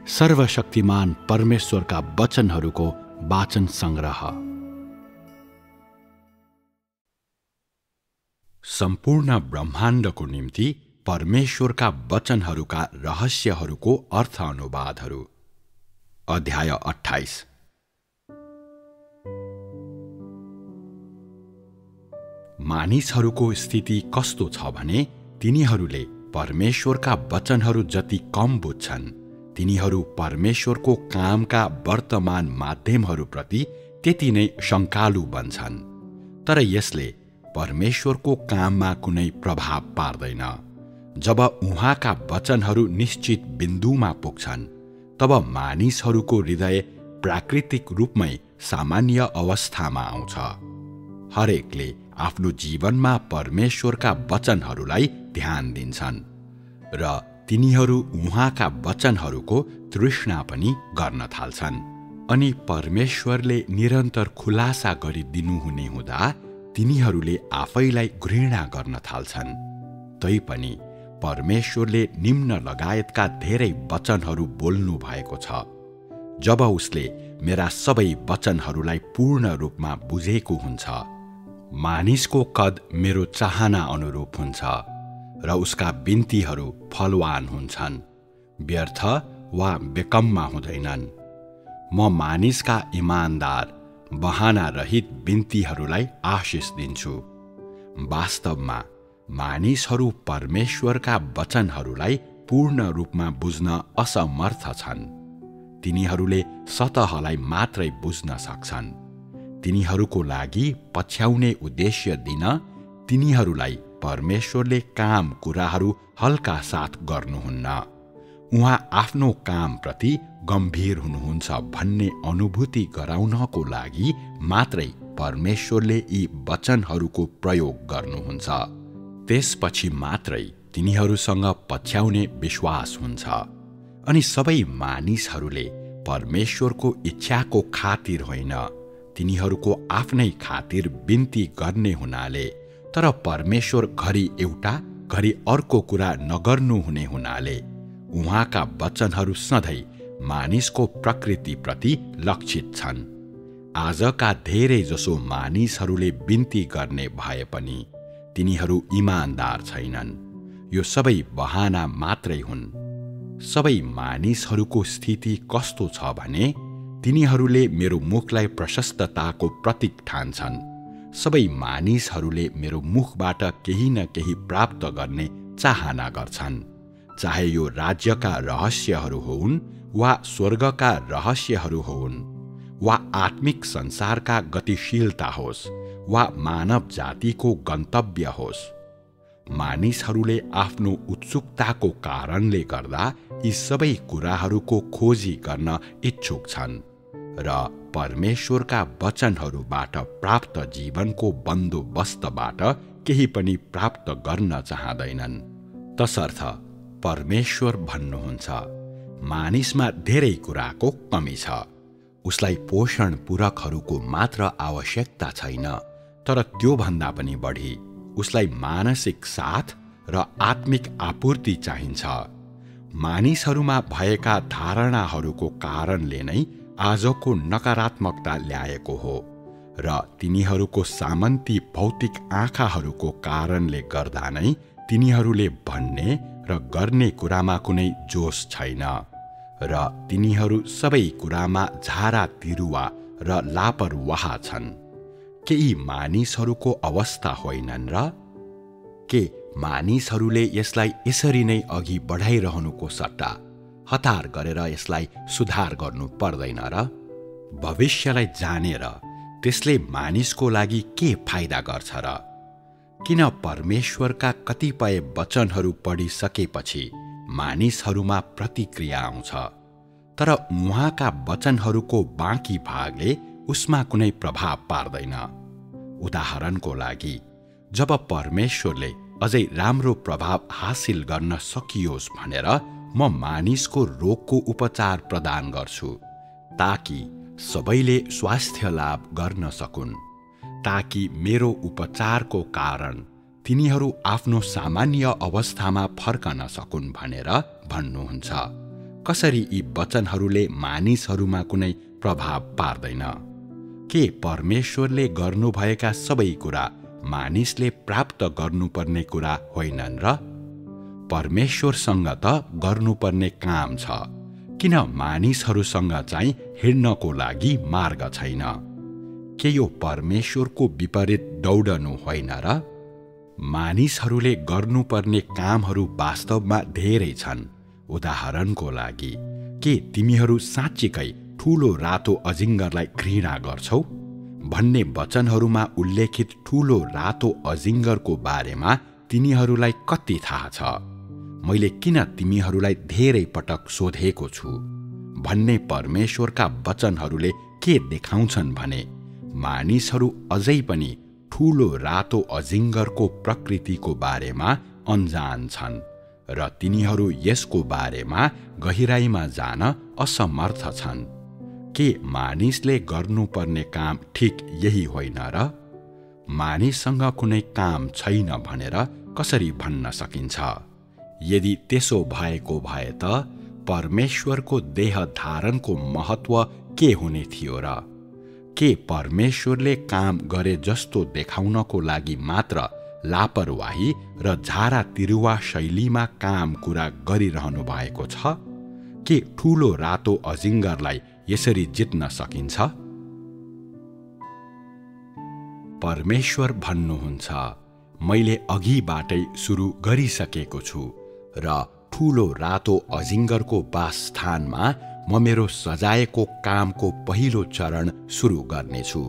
सर्वशक्तिमान परमेश्वरका वचनहरूको वाचन संग्रह। सम्पूर्ण ब्रह्माण्डको निम्ति परमेश्वरका वचनहरूका रहस्यहरूको अर्थ अनुवादहरू। अध्याय 28। मानिसहरूको स्थिति कस्तो छ भने तिनीहरूले परमेश्वरका वचनहरू जति कम बुझ्छन्, तिनीहरू परमेश्वरको कामका वर्तमान माध्यमहरूप्रति त्यति नै शङ्कालु बन्छन्। तर यसले परमेश्वरको काममा कुनै प्रभाव पार्दैन। जब उहाँका वचनहरू निश्चित बिन्दुमा पुग्छन्, तब मानिसहरूको हृदय प्राकृतिक रूपमै सामान्य अवस्थामा आउँछ। हरेकले आफ्नो जीवनमा परमेश्वरका वचनहरूलाई ध्यान दिन्छन् र तिनीहरू उहाँका वचनहरूको तृष्णा पनि गर्न थाल्छन्। अनि परमेश्वरले निरन्तर खुलासा गरिदिनुहुने हुँदा तिनीहरूले आफैलाई घृणा गर्न थाल्छन्। तैपनि परमेश्वरले निम्न लगायतका धेरै वचनहरू बोल्नु भएको छ। जब उसले मेरा सबै वचनहरूलाई पूर्ण रूपमा बुझेको हुन्छ, मानिसको कद मेरो चाहना अनुरूप हुन्छ र उसका बिन्तीहरू फलवान हुन्छन्, व्यर्थ वा बेकममा हुँदैनन्। म मानिसका इमानदार बहाना रहित बिन्तीहरूलाई आशिष दिन्छु। वास्तवमा मानिसहरू परमेश्वरका वचनहरूलाई पूर्ण रूपमा बुझ्न असमर्थ छन्। तिनीहरूले सतहलाई मात्रै बुझ्न सक्छन्। तिनीहरूको लागि पछ्याउने उद्देश्य दिन तिनीहरूलाई परमेश्वरले काम कुराहरू हल्का साथ गर्नुहुन्न। उहाँ आफ्नो कामप्रति गम्भीर हुनुहुन्छ भन्ने अनुभूति गराउनको लागि मात्रै परमेश्वरले यी वचनहरूको प्रयोग गर्नुहुन्छ। त्यसपछि मात्रै तिनीहरूसँग पछ्याउने विश्वास हुन्छ। अनि सबै मानिसहरूले परमेश्वरको इच्छाको खातिर होइन, तिनीहरूको आफ्नै खातिर बिन्ती गर्ने हुनाले, तर परमेश्वर घरि एउटा घरि अर्को कुरा नगर्नुहुने हुनाले उहाँका वचनहरू सधैँ मानिसको प्रकृतिप्रति लक्षित छन्। आजका धेरै जसो मानिसहरूले बिन्ती गर्ने भए पनि तिनीहरू इमानदार छैनन्। यो सबै बहाना मात्रै हुन्। सबै मानिसहरूको स्थिति कस्तो छ भने तिनीहरूले मेरो मुखलाई प्रशस्तताको प्रतीक ठान्छन्। सबै मानिसहरूले मेरो मुखबाट केही न केही प्राप्त गर्ने चाहना गर्छन्, चाहे यो राज्यका रहस्यहरू होउन् वा स्वर्गका रहस्यहरू होउन् वा आत्मिक संसारका गतिशीलता होस् वा मानव जातिको गन्तव्य होस्। मानिसहरूले आफ्नो उत्सुकताको कारणले गर्दा यी सबै कुराहरूको खोजी गर्न इच्छुक छन् र परमेश्वरका वचनहरूबाट प्राप्त जीवनको बन्दोबस्तबाट केही पनि प्राप्त गर्न चाहँदैनन्। तसर्थ परमेश्वर भन्नुहुन्छ, मानिसमा धेरै कुराको कमी छ। उसलाई पोषण पूरकहरूको मात्र आवश्यकता छैन, तर त्योभन्दा पनि बढी उसलाई मानसिक साथ र आत्मिक आपूर्ति चाहिन्छ। मानिसहरूमा भएका धारणाहरूको कारणले नै आजको नकारात्मकता ल्याएको हो र तिनीहरूको सामन्ती भौतिक आँखाहरूको कारणले गर्दा नै तिनीहरूले भन्ने र गर्ने कुरामा कुनै जोश छैन र तिनीहरू सबै कुरामा झारा तिरुवा र लापरवाह छन्। के यी मानिसहरूको अवस्था होइनन् र? के मानिसहरूले यसलाई यसरी नै अघि बढाइरहनुको सट्टा हतार गरेर यसलाई सुधार गर्नु पर्दैन र? भविष्यलाई जानेर त्यसले मानिसको लागि के फाइदा गर्छ र? किन परमेश्वरका कतिपय वचनहरू पढिसकेपछि मानिसहरूमा प्रतिक्रिया आउँछ, तर उहाँका वचनहरूको बाँकी भागले उसमा कुनै प्रभाव पार्दैन? उदाहरणको लागि, जब परमेश्वरले अझै राम्रो प्रभाव हासिल गर्न सकियोस् भनेर म मानिसको रोगको उपचार प्रदान गर्छु, ताकि सबैले स्वास्थ्य लाभ गर्न सकुन्, ताकि मेरो उपचारको कारण तिनीहरू आफ्नो सामान्य अवस्थामा फर्कन सकुन् भनेर भन्नुहुन्छ। कसरी यी वचनहरूले मानिसहरूमा कुनै प्रभाव पार्दैन? के परमेश्वरले गर्नुभएका सबै कुरा मानिसले प्राप्त गर्नुपर्ने कुरा होइनन् र? परमेश्वरसँग त गर्नुपर्ने काम छ, किन मानिसहरूसँग चाहिँ हिँड्नको लागि मार्ग छैन? के यो परमेश्वरको विपरीत दौडनु होइन र? मानिसहरूले गर्नुपर्ने कामहरू वास्तवमा धेरै छन्। उदाहरणको लागि, के तिमीहरू साँच्चीकै ठूलो रातो अजिङ्गरलाई घृणा गर्छौ भन्ने वचनहरूमा उल्लेखित ठूलो रातो अजिङ्गरको बारेमा तिनीहरूलाई कति थाहा छ? मैले किन तिमीहरूलाई धेरै पटक सोधेको छु भन्ने परमेश्वरका वचनहरूले के देखाउँछन् भने मानिसहरू अझै पनि ठूलो रातो अजिङ्गरको प्रकृतिको बारेमा अनजान छन् र तिनीहरू यसको बारेमा गहिराईमा जान असमर्थ छन्। के मानिसले गर्नुपर्ने काम ठिक यही होइन र? मानिससँग कुनै काम छैन भनेर कसरी भन्न सकिन्छ? यदि त्यसो भएको भए त परमेश्वरको देह धारणको महत्व के हुने थियो र? के परमेश्वरले काम गरे जस्तो देखाउनको लागि मात्र लापरवाही र झारा तिरुवा शैलीमा काम कुरा गरिरहनु भएको छ? के ठूलो रातो अजिङ्गरलाई यसरी जित्न सकिन्छ? परमेश्वर भन्नुहुन्छ, मैले अघिबाटै सुरु गरिसकेको छु र ठूलो रातो अजिङ्गरको वासस्थानमा म मेरो सजाएको कामको पहिलो चरण सुरु गर्नेछु।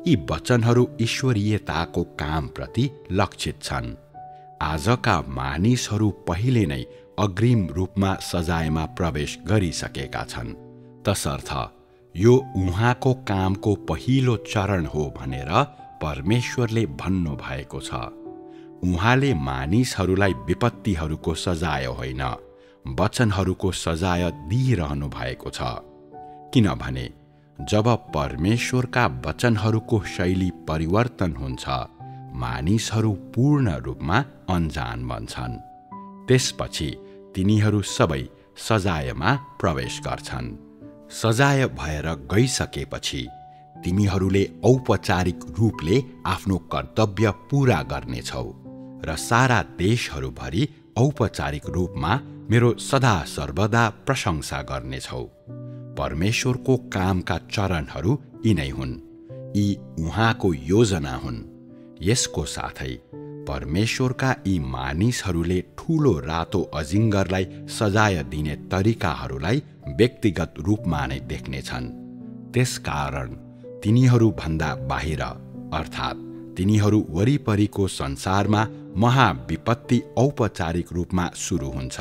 यी वचनहरू ईश्वरीयताको कामप्रति लक्षित छन्। आजका मानिसहरू पहिले नै अग्रिम रूपमा सजायमा प्रवेश गरिसकेका छन्, तसर्थ यो उहाँको कामको पहिलो चरण हो भनेर परमेश्वरले भन्नुभएको छ। उहाँले मानिसहरूलाई विपत्तिहरूको सजाय होइन, वचनहरूको सजाय दिइरहनु भएको छ। किनभने जब परमेश्वरका वचनहरूको शैली परिवर्तन हुन्छ, मानिसहरू पूर्ण रूपमा अनजान बन्छन्। त्यसपछि तिनीहरू सबै सजायमा प्रवेश गर्छन्। सजाय भएर गइसकेपछि तिमीहरूले औपचारिक रूपले आफ्नो कर्तव्य पूरा गर्नेछौ र सारा देशहरूभरि औपचारिक रूपमा मेरो सदा सर्वदा प्रशंसा गर्नेछौ। परमेश्वरको कामका चरणहरू यिनै हुन्। यी उहाँको योजना हुन्। यसको साथै परमेश्वरका यी मानिसहरूले ठूलो रातो अजिङ्गरलाई सजाय दिने तरिकाहरूलाई व्यक्तिगत रूपमा नै देख्नेछन्। त्यसकारण तिनीहरूभन्दा बाहिर अर्थात् तिनीहरू वरिपरिको संसारमा महाविपत्ति औपचारिक रूपमा सुरु हुन्छ।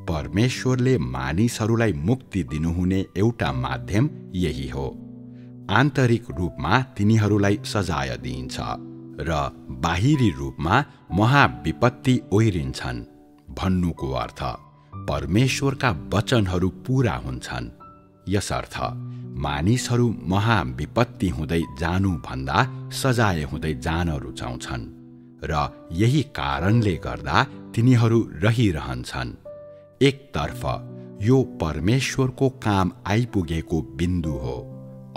परमेश्वरले मानिसहरूलाई मुक्ति दिनुहुने एउटा माध्यम यही हो। आन्तरिक रूपमा तिनीहरूलाई सजाय दिइन्छ र बाहिरी रूपमा महाविपत्ति ओइरिन्छन्। भन्नुको अर्थ परमेश्वरका वचनहरू पूरा हुन्छन्। यसर्थ मानिसहरू महाविपत्ति हुँदै जानुभन्दा सजाय हुँदै जान रुचाउँछन् र यही कारणले गर्दा तिनीहरू रहिरहन्छन्। एकतर्फ यो परमेश्वरको काम आइपुगेको बिन्दु हो,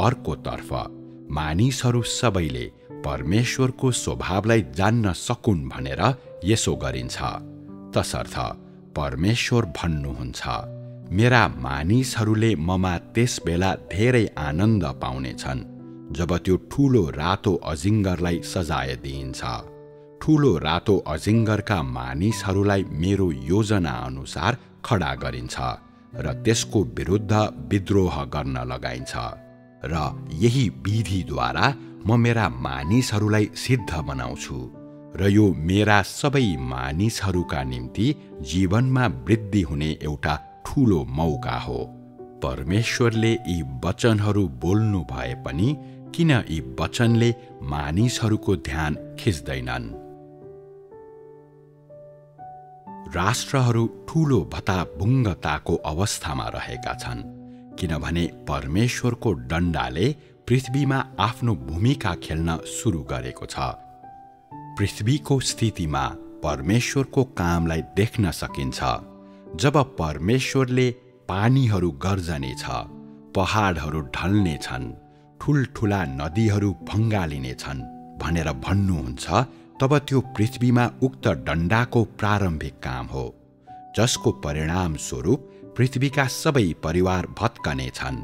अर्कोतर्फ मानिसहरू सबैले परमेश्वरको स्वभावलाई जान्न सकुन् भनेर यसो गरिन्छ। तसर्थ परमेश्वर भन्नुहुन्छ, मेरा मानिसहरूले ममा त्यस बेला धेरै आनन्द पाउनेछन् जब त्यो ठूलो रातो अजिङ्गरलाई सजाय दिइन्छ। ठूलो रातो अजिङ्गरका मानिसहरूलाई मेरो योजना अनुसार खडा गरिन्छ र त्यसको विरुद्ध विद्रोह गर्न लगाइन्छ र यही विधिद्वारा म मेरा मानिसहरूलाई सिद्ध बनाउँछु र यो मेरा सबै मानिसहरूका निम्ति जीवनमा वृद्धि हुने एउटा ठूलो मौका हो। परमेश्वरले यी वचनहरू बोल्नु भए पनि किन यी वचनले मानिसहरूको ध्यान खिच्दैनन्? राष्ट्रहरू ठूलो भताभुङ्गताको अवस्थामा रहेका छन्, किनभने परमेश्वरको डण्डाले पृथ्वीमा आफ्नो भूमिका खेल्न सुरु गरेको छ। पृथ्वीको स्थितिमा परमेश्वरको कामलाई देख्न सकिन्छ जब परमेश्वरले पानीहरू गर्जनेछ, पहाडहरू ढल्नेछन्, ठुल्ठुला नदीहरू भङ्गालिनेछन् भनेर भन्नुहुन्छ, तब त्यो पृथ्वीमा उक्त डण्डाको प्रारम्भिक काम हो, जसको परिणाम स्वरूप पृथ्वीका सबै परिवार भत्कनेछन्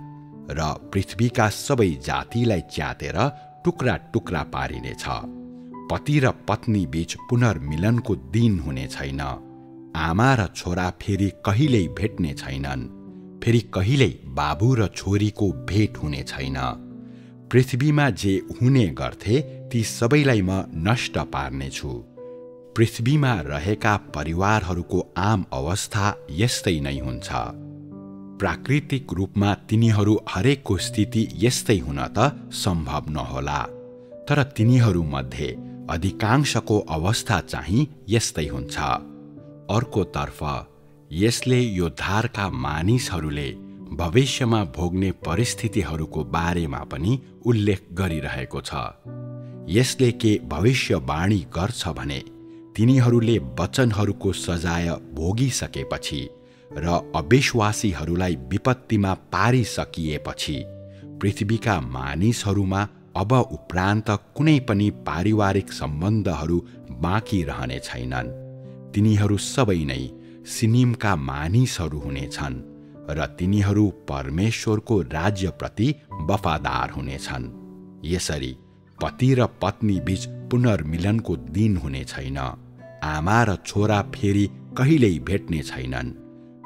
र पृथ्वीका सबै जातिलाई च्यातेर टुक्रा टुक्रा पारिनेछ। पति र पत्नी बीच पुनर्मिलनको दिन हुने छैन। आमा र छोरा फेरि कहिल्यै भेट्ने छैनन्, फेरि कहिल्यै बाबु र छोरीको भेट हुने छैन। पृथ्वीमा जे हुने गर्थे ती सबैलाई म नष्ट पार्नेछु। पृथ्वीमा रहेका परिवारहरूको आम अवस्था यस्तै नै हुन्छ। प्राकृतिक रूपमा तिनीहरू हरेकको स्थिति यस्तै हुन त सम्भव नहोला, तर तिनीहरूमध्ये अधिकांशको अवस्था चाहिँ यस्तै हुन्छ। अर्कोतर्फ यसले यो धारका मानिसहरूले भविष्यमा भोग्ने परिस्थितिहरूको बारेमा पनि उल्लेख गरिरहेको छ। यसले के भविष्यवाणी गर्छ भने तिनीहरूले वचनहरूको सजाय भोगिसकेपछि र अविश्वासीहरूलाई विपत्तिमा पारिसकिएपछि पृथ्वीका मानिसहरूमा अब उपरान्त कुनै पनि पारिवारिक सम्बन्धहरू बाँकी रहने छैनन्। तिनीहरू सबै नै सिनिमका मानिसहरू हुनेछन् र तिनीहरू परमेश्वरको राज्यप्रति वफादार हुनेछन्। यसरी पति र पत्नी बीच पुनर्मिलनको दिन हुने छैन। आमा र छोरा फेरि कहिल्यै भेट्ने छैनन्,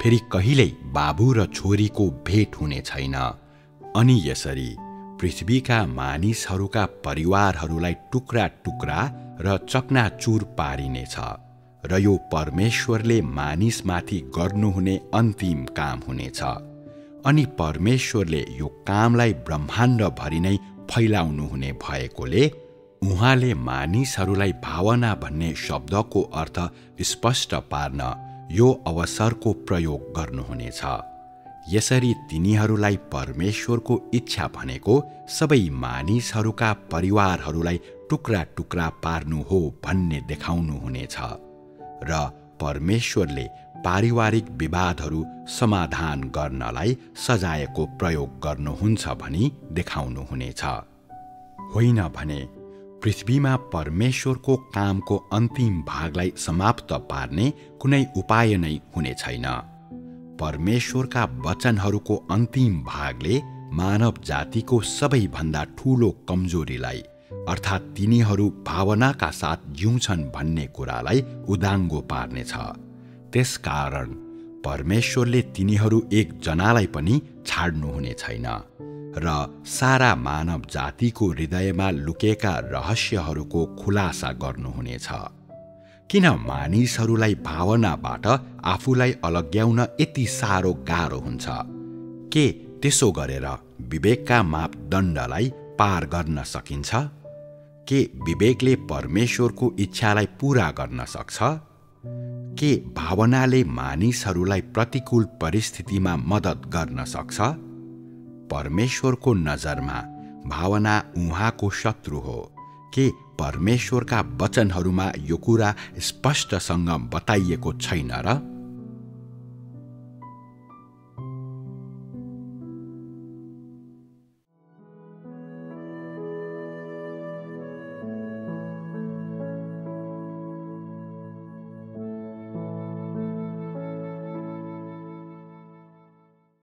फेरि कहिल्यै बाबु र छोरीको भेट हुने छैन। अनि यसरी पृथ्वीका मानिसहरूका परिवारहरूलाई टुक्रा टुक्रा र चकनाचुर पारिनेछ र यो परमेश्वरले मानिसमाथि गर्नुहुने अन्तिम काम हुनेछ। अनि परमेश्वरले यो कामलाई ब्रह्माण्डभरि नै फैलाउनु हुने भएकोले उहाँले मानिसहरूलाई भावना भन्ने शब्दको अर्थ स्पष्ट पार्न यो अवसरको प्रयोग गर्नुहुनेछ। यसरी तिनीहरूलाई परमेश्वरको इच्छा भनेको सबै मानिसहरूका परिवारहरूलाई टुक्रा टुक्रा पार्नु हो भन्ने देखाउनु हुनेछ र परमेश्वरले पारिवारिक विवादहरू समाधान गर्नलाई सजायको प्रयोग गर्नुहुन्छ भनी देखाउनु हुनेछ। होइन भने पृथ्वीमा परमेश्वरको कामको अन्तिम भागलाई समाप्त पार्ने कुनै उपाय नै हुने छैन। परमेश्वरका वचनहरूको अन्तिम भागले मानव जातिको सबैभन्दा ठूलो कमजोरीलाई अर्थात् तिनीहरू भावनाका साथ जिउँछन् भन्ने कुरालाई उदाङ्गो पार्नेछ। त्यसकारण परमेश्वरले तिनीहरू एकजनालाई पनि छाड्नुहुने छैन र सारा मानव जातिको हृदयमा लुकेका रहस्यहरूको खुलासा गर्नुहुनेछ। किन मानिसहरूलाई भावनाबाट आफूलाई अलग्याउन यति साह्रो गाह्रो हुन्छ? के त्यसो गरेर विवेकका मापदण्डलाई पार गर्न सकिन्छ? के विवेकले परमेश्वरको इच्छालाई पूरा गर्न सक्छ? के भावनाले मानिसहरूलाई प्रतिकूल परिस्थितिमा मद्दत गर्न सक्छ? परमेश्वरको नजरमा भावना उहाँको शत्रु हो। के परमेश्वरका वचनहरूमा यो कुरा स्पष्टसँग बताइएको छैन र?